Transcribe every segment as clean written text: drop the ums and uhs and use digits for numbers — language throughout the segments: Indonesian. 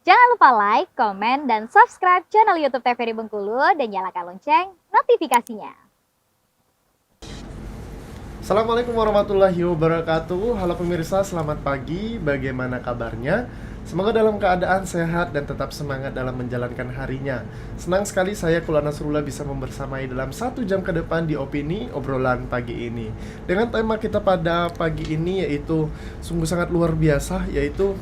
Jangan lupa like, komen, dan subscribe channel YouTube TVRI Bengkulu dan nyalakan lonceng notifikasinya. Assalamualaikum warahmatullahi wabarakatuh. Halo pemirsa, selamat pagi. Bagaimana kabarnya? Semoga dalam keadaan sehat dan tetap semangat dalam menjalankan harinya. Senang sekali saya Kula Nasrullah bisa membersamai dalam 1 jam ke depan di Opini Obrolan Pagi ini. Dengan tema kita pada pagi ini yaitu sungguh sangat luar biasa, yaitu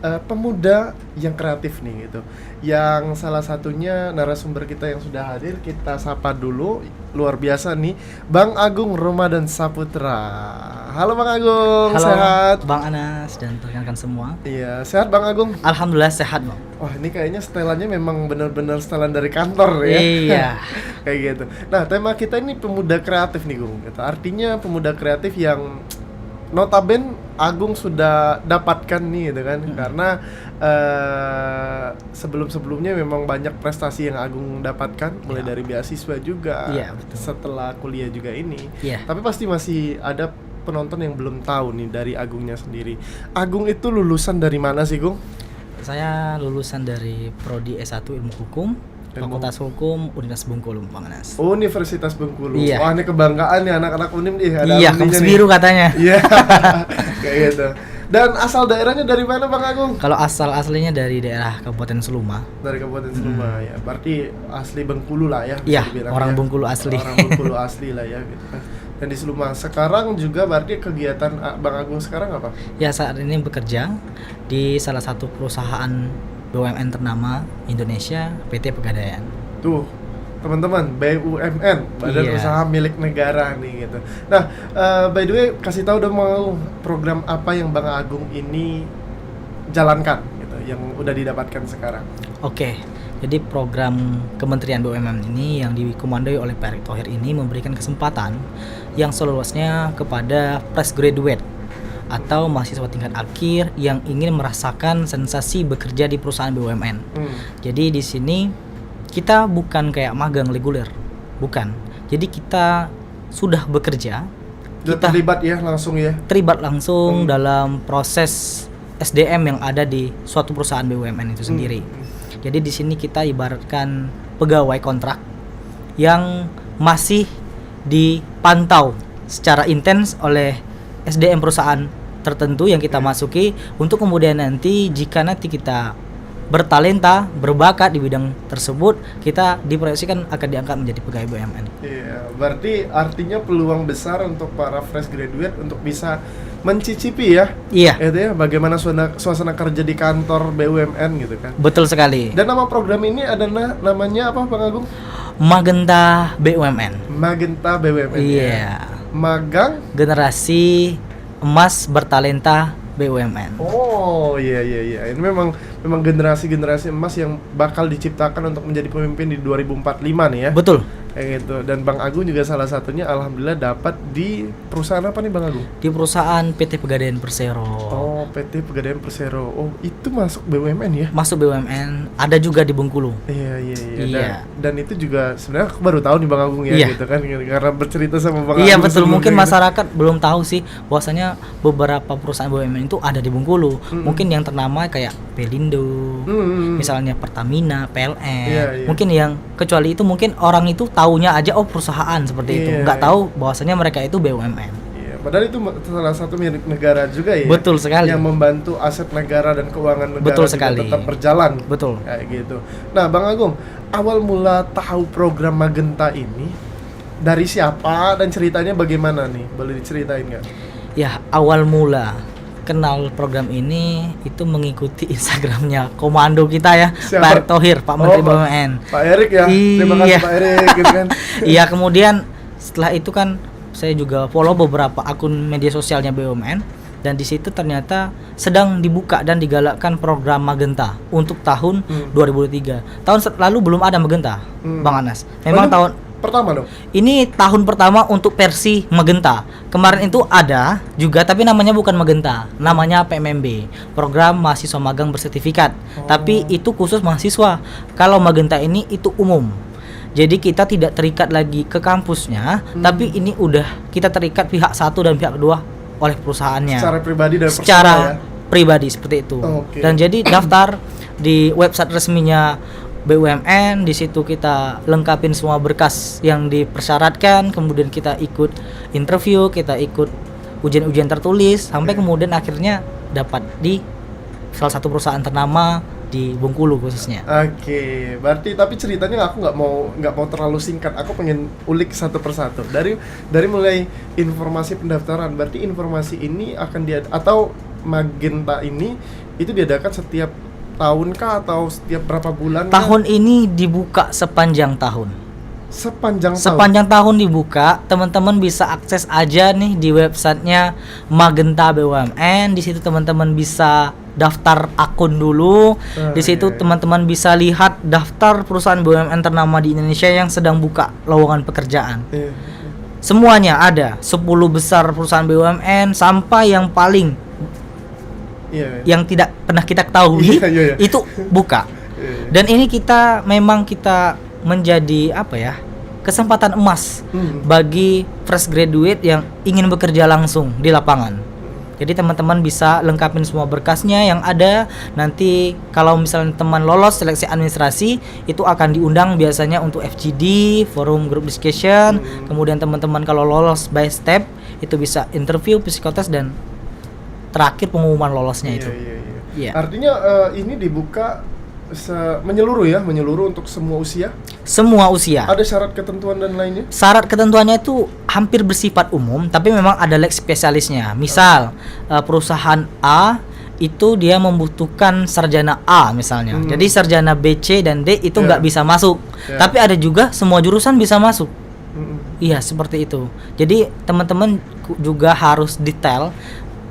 pemuda yang kreatif nih gitu. Yang salah satunya narasumber kita yang sudah hadir, kita sapa dulu. Luar biasa nih, Bang Agung Ramadan Saputra. Halo Bang Agung, halo, sehat? Bang Anas dan rekan-rekan semua. Iya, sehat Bang Agung? Alhamdulillah sehat, Bang. Wah, ini kayaknya setelannya memang benar-benar setelan dari kantor ya. Iya. Kayak gitu. Nah, tema kita ini pemuda kreatif nih, Gung. Gitu. Artinya pemuda kreatif yang notaben Agung sudah dapatkan nih gitu kan. Karena sebelum-sebelumnya memang banyak prestasi yang Agung dapatkan, mulai dari beasiswa juga, betul. Setelah kuliah juga ini. Iya. Tapi pasti masih ada penonton yang belum tahu nih dari Agungnya sendiri. Agung itu lulusan dari mana sih, Gung? Saya lulusan dari Prodi S1 Ilmu Hukum, Fakultas Hukum Universitas Bengkulu, Bang Anas. Universitas Bengkulu. Iya. Wah, ini kebanggaan nih anak-anak Unim nih. Iya, kampus biru katanya. Iya. Kayak gitu. Dan asal daerahnya dari mana Bang Agung? Kalau aslinya dari daerah Kabupaten Seluma. Dari Kabupaten Seluma ya. Berarti asli Bengkulu lah ya. Iya, orang Bengkulu asli. Orang Bengkulu asli lah ya gitu kan. Dan di Seluma sekarang juga berarti kegiatan Bang Agung sekarang apa? Ya, saat ini bekerja di salah satu perusahaan BUMN ternama Indonesia, PT Pegadaian. Tuh, teman-teman, BUMN, Badan Usaha Milik Negara nih gitu. Nah, by the way, kasih tahu dong mau program apa yang Bang Agung ini jalankan gitu, yang udah didapatkan sekarang. Oke, jadi program Kementerian BUMN ini yang dikomandoi oleh Pak Erick Thohir ini memberikan kesempatan yang seluasnya kepada fresh graduate atau mahasiswa tingkat akhir yang ingin merasakan sensasi bekerja di perusahaan BUMN. Jadi di sini kita bukan kayak magang reguler, bukan. Jadi kita sudah bekerja, kita terlibat ya langsung ya. Terlibat langsung dalam proses SDM yang ada di suatu perusahaan BUMN itu sendiri. Jadi di sini kita ibaratkan pegawai kontrak yang masih dipantau secara intens oleh SDM perusahaan tertentu yang kita masuki untuk kemudian nanti jika nanti kita bertalenta, berbakat di bidang tersebut, kita diproyeksikan akan diangkat menjadi pegawai BUMN. Iya, berarti artinya peluang besar untuk para fresh graduate untuk bisa mencicipi ya. Iya. Itu ya, bagaimana suasana kerja di kantor BUMN gitu kan. Betul sekali. Dan nama program ini adalah namanya apa Bang Agung? Magenta BUMN. Magenta BUMN. Iya. Ya. Magang Generasi Emas Bertalenta BUMN. Oh iya. Ini memang generasi emas yang bakal diciptakan untuk menjadi pemimpin di 2045 nih ya. Betul. Kayak gitu. Dan Bang Agung juga salah satunya alhamdulillah dapat di perusahaan apa nih Bang Agung? Di perusahaan PT Pegadaian Persero. Oh, PT Pegadaian Persero. Oh, itu masuk BUMN ya? Masuk BUMN, ada juga di Bengkulu. Iya. Dan itu juga sebenarnya aku baru tahu nih Bang Agung ya gitu kan, karena bercerita sama Bang Agung. Iya betul, mungkin gitu. masyarakat belum tahu sih bahwasanya beberapa perusahaan BUMN itu ada di Bengkulu. Mungkin yang ternama kayak Pelindo, misalnya Pertamina, PLN. Mungkin yang kecuali itu mungkin orang itu taunya aja perusahaan seperti itu, nggak tahu bahwasanya mereka itu BUMN. Iya, padahal itu salah satu milik negara juga ya. Betul sekali. Yang membantu aset negara dan keuangan negara betul sekali. Tetap berjalan. Betul. Kayak gitu. Nah, Bang Agung, awal mula tahu program Magenta ini dari siapa dan ceritanya bagaimana nih? Boleh diceritain nggak? Ya, awal mula kenal program ini itu mengikuti Instagramnya komando kita ya. Siapa? Pak Erick Thohir, Pak Menteri BUMN. Pak Erick ya. Terima kasih Pak Erick gitu kan. Iya, kemudian setelah itu kan saya juga follow beberapa akun media sosialnya BUMN dan di situ ternyata sedang dibuka dan digalakkan program Magenta untuk tahun 2003. Tahun lalu belum ada Magenta, Bang Anas. Memang tahun pertama dong? Ini tahun pertama untuk versi Magenta. Kemarin itu ada juga tapi namanya bukan Magenta, namanya PMMB, Program Mahasiswa Magang Bersertifikat. Tapi itu khusus mahasiswa. Kalau Magenta ini itu umum. Jadi kita tidak terikat lagi ke kampusnya, tapi ini udah kita terikat pihak satu dan pihak kedua oleh perusahaannya. Secara pribadi dan secara pribadi seperti itu. Dan jadi daftar di website resminya BUMN. Di situ kita lengkapin semua berkas yang dipersyaratkan, kemudian kita ikut interview, kita ikut ujian-ujian tertulis sampai kemudian akhirnya dapat di salah satu perusahaan ternama di Bengkulu khususnya. Oke, berarti tapi ceritanya aku nggak mau terlalu singkat. Aku pengen ulik satu persatu. Dari mulai informasi pendaftaran. Berarti informasi ini akan atau Magenta ini itu diadakan setiap tahun kah atau setiap berapa bulan? Tahun ini dibuka sepanjang tahun. Sepanjang Tahun dibuka, teman-teman bisa akses aja nih di websitenya Magenta BUMN. Di situ teman-teman bisa daftar akun dulu. Di situ teman-teman bisa lihat daftar perusahaan BUMN ternama di Indonesia yang sedang buka lowongan pekerjaan. Semuanya ada, 10 besar perusahaan BUMN sampai yang paling yang tidak pernah kita ketahui itu buka. Dan ini kita menjadi kesempatan emas bagi fresh graduate yang ingin bekerja langsung di lapangan. Jadi teman-teman bisa lengkapin semua berkasnya yang ada. Nanti kalau misalnya teman lolos seleksi administrasi, itu akan diundang biasanya untuk FGD, forum group discussion. Kemudian teman-teman kalau lolos by step, itu bisa interview, psikotes, dan terakhir pengumuman lolosnya itu. Iya. Artinya ini dibuka menyeluruh untuk semua usia? Semua usia. Ada syarat ketentuan dan lainnya? Syarat ketentuannya itu hampir bersifat umum, tapi memang ada leg spesialisnya. Misal perusahaan A itu dia membutuhkan sarjana A misalnya. Jadi sarjana B, C, dan D itu nggak bisa masuk. Tapi ada juga semua jurusan bisa masuk. Iya, seperti itu. Jadi teman-teman juga harus detail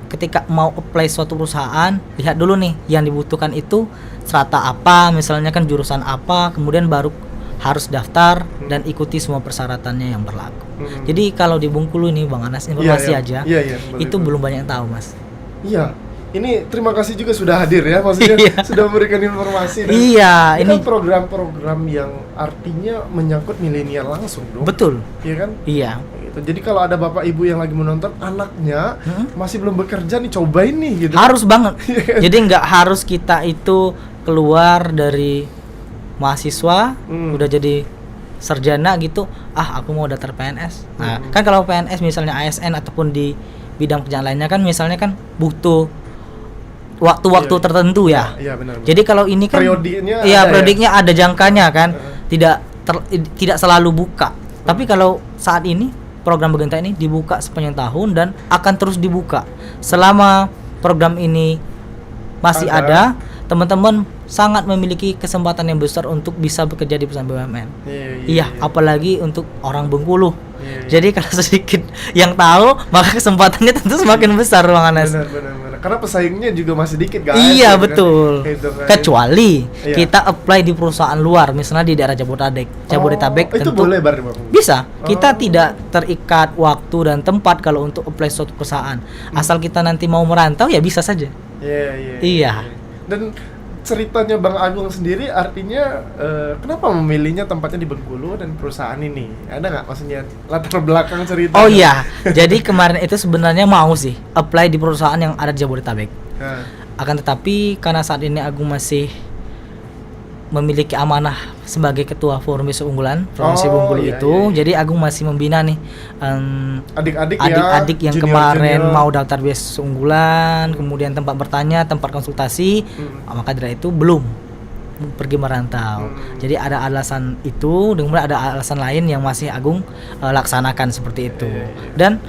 ketika mau apply suatu perusahaan, lihat dulu nih yang dibutuhkan itu strata apa, misalnya kan jurusan apa, kemudian baru harus daftar dan ikuti semua persyaratannya yang berlaku. Jadi kalau di Bengkulu ini Bang Anas, informasi aja itu belum banyak yang tahu, Mas. Iya. Ini terima kasih juga sudah hadir ya, maksudnya sudah memberikan informasi. Dan ini kan program-program yang artinya menyangkut milenial langsung dong. Betul. Iya kan? Iya. Gitu. Jadi kalau ada bapak ibu yang lagi menonton, anaknya masih belum bekerja nih, cobain nih gitu. Harus banget. Jadi nggak harus kita itu keluar dari mahasiswa udah jadi sarjana gitu, aku mau daftar PNS. Nah, kan kalau PNS misalnya ASN ataupun di bidang pekerjaan lainnya kan misalnya kan butuh waktu-waktu tertentu ya. Iya, benar. Jadi kalau ini kan periodiknya ada jangkanya kan. Tidak selalu buka. Tapi kalau saat ini program Magenta ini dibuka sepanjang tahun dan akan terus dibuka selama program ini masih ada. Teman-teman sangat memiliki kesempatan yang besar untuk bisa bekerja di perusahaan BUMN. Iya, apalagi untuk orang Bengkulu. Jadi kalau sedikit yang tahu, maka kesempatannya tentu semakin besar, Bang Anas. Benar. Karena pesaingnya juga masih dikit, guys. Iya, betul. Kan? Kecuali kita apply di perusahaan luar, misalnya di daerah Jabodetabek itu tentu boleh, Bang? Bisa. Kita tidak terikat waktu dan tempat kalau untuk apply suatu perusahaan. Asal kita nanti mau merantau ya bisa saja. Iya. Dan ceritanya Bang Agung sendiri artinya kenapa memilihnya tempatnya di Bengkulu dan perusahaan ini? Ada nggak maksudnya latar belakang cerita? Oh iya, jadi kemarin itu sebenarnya mau sih apply di perusahaan yang ada di Jabodetabek. Akan tetapi karena saat ini Agung masih memiliki amanah sebagai ketua forum besok unggulan provinsi Bengkulu jadi Agung masih membina nih adik-adik yang kemarin mau daftar besok unggulan, kemudian tempat bertanya, tempat konsultasi, maka dari itu belum pergi merantau. Jadi ada alasan itu, dan kemudian ada alasan lain yang masih Agung laksanakan seperti itu. Dan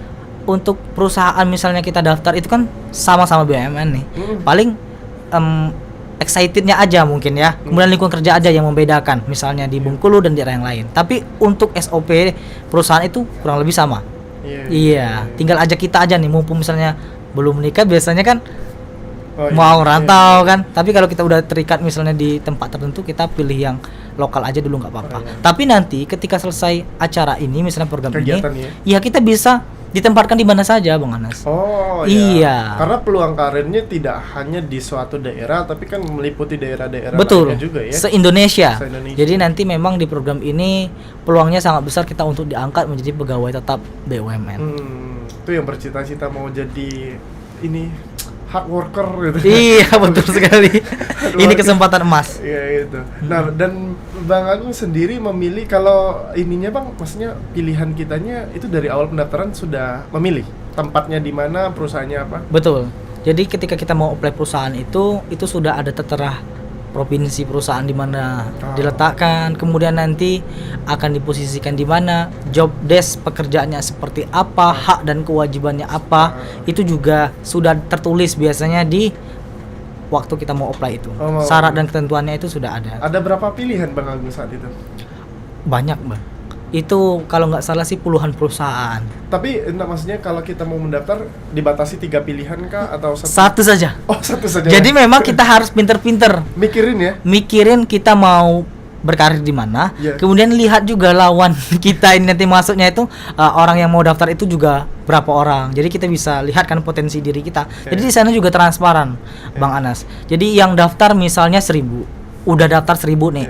untuk perusahaan misalnya kita daftar itu kan sama-sama BUMN nih, paling excitednya aja mungkin ya, kemudian lingkungan kerja aja yang membedakan misalnya di Bengkulu dan daerah yang lain. Tapi untuk SOP perusahaan itu kurang lebih sama. Tinggal ajak kita aja nih, mumpung misalnya belum menikah biasanya kan mau rantau kan. Tapi kalau kita udah terikat misalnya di tempat tertentu, kita pilih yang lokal aja dulu nggak apa-apa. Tapi nanti ketika selesai acara ini misalnya program kegiatan ini, kita bisa ditempatkan di mana saja, Bang Anas. Iya. Karena peluang karirnya tidak hanya di suatu daerah, tapi kan meliputi daerah-daerah lainnya juga ya. Se-Indonesia. Jadi nanti memang di program ini peluangnya sangat besar kita untuk diangkat menjadi pegawai tetap BUMN. Itu yang bercita-cita mau jadi ini hard worker gitu. Iya, betul sekali. Ini kesempatan emas. Iya itu. Nah, dan Bang Agung sendiri memilih kalau ininya Bang, maksudnya pilihan kitanya itu dari awal pendaftaran sudah memilih tempatnya di mana, perusahaannya apa? Betul. Jadi ketika kita mau apply perusahaan itu sudah ada tertera provinsi perusahaan di mana diletakkan, kemudian nanti akan diposisikan di mana, job desk pekerjaannya seperti apa, hak dan kewajibannya apa, itu juga sudah tertulis biasanya di waktu kita mau apply itu. Syarat dan ketentuannya itu sudah ada. Ada berapa pilihan Bang Agung saat itu? Banyak, Bang. Itu kalau nggak salah sih puluhan perusahaan. Tapi enggak, maksudnya kalau kita mau mendaftar dibatasi 3 pilihan kah atau Satu saja. Oh, satu saja. Jadi memang kita harus pinter-pinter mikirin ya. mikirin kita mau berkarir di mana, Yeah. kemudian lihat juga lawan kita ini nanti masuknya itu orang yang mau daftar itu juga berapa orang. Jadi kita bisa lihat kan potensi diri kita. Jadi di sana juga transparan, Bang Anas. Jadi yang daftar misalnya 1000, udah daftar 1000 nih.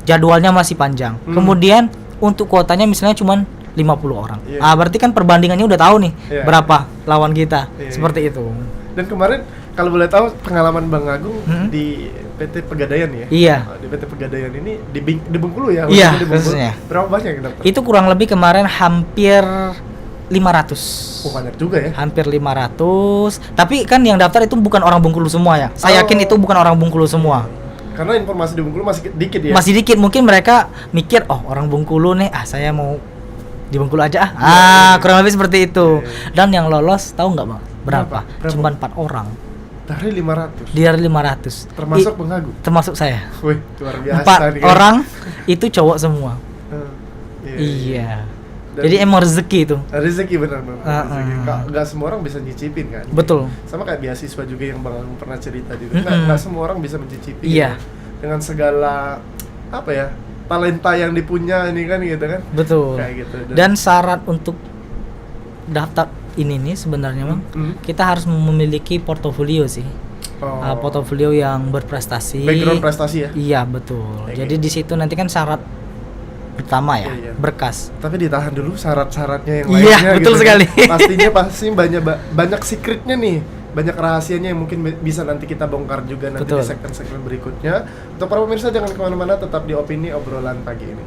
Jadwalnya masih panjang. Kemudian untuk kuotanya misalnya cuman 50 orang. Berarti kan perbandingannya udah tahu nih berapa lawan kita. Seperti itu. Dan kemarin kalau boleh tahu pengalaman Bang Agung di PT Pegadaian ya? Iya. Di PT Pegadaian ini di Bengkulu ya? Iya, Di Bengkulu. khususnya. Berapa banyak yang daftar? Itu kurang lebih kemarin hampir 500. Oh, banyak juga ya? Hampir 500. Tapi kan yang daftar itu bukan orang Bengkulu semua ya. Saya yakin itu bukan orang Bengkulu semua. Karena informasi di Bengkulu masih dikit ya? Masih dikit, mungkin mereka mikir, oh orang Bengkulu nih, saya mau di Bengkulu aja kurang lebih seperti itu. Dan yang lolos tahu nggak Bang? Berapa? Cuma 4 orang. Dari 500? Dari 500. Termasuk Bang Agung? Termasuk saya. Wih, luar biasa 4 nih kan? orang itu cowok semua. Iya. Jadi emang rezeki itu. Rezeki benar-benar. Nggak semua orang bisa nyicipin kan? Betul. Sama kayak beasiswa juga yang Bang Agung pernah cerita gitu. Nggak semua orang bisa mencicipi. Iya. Dengan segala apa ya, talenta yang dipunya ini kan gitu kan? Betul. Kayak gitu. Dan syarat untuk daftar ini nih sebenarnya Bang, kita harus memiliki portofolio sih. Portofolio yang berprestasi. Background prestasi ya? Iya betul. Jadi di situ nanti kan syarat pertama ya, berkas. Tapi ditahan dulu syarat-syaratnya yang Iya, lainnya. betul gitu sekali. Kan? Pastinya pasti banyak secretnya nih, banyak rahasianya yang mungkin bisa nanti kita bongkar juga nanti di segmen-segmen berikutnya. Untuk para pemirsa jangan kemana-mana, tetap di Opini Obrolan Pagi ini.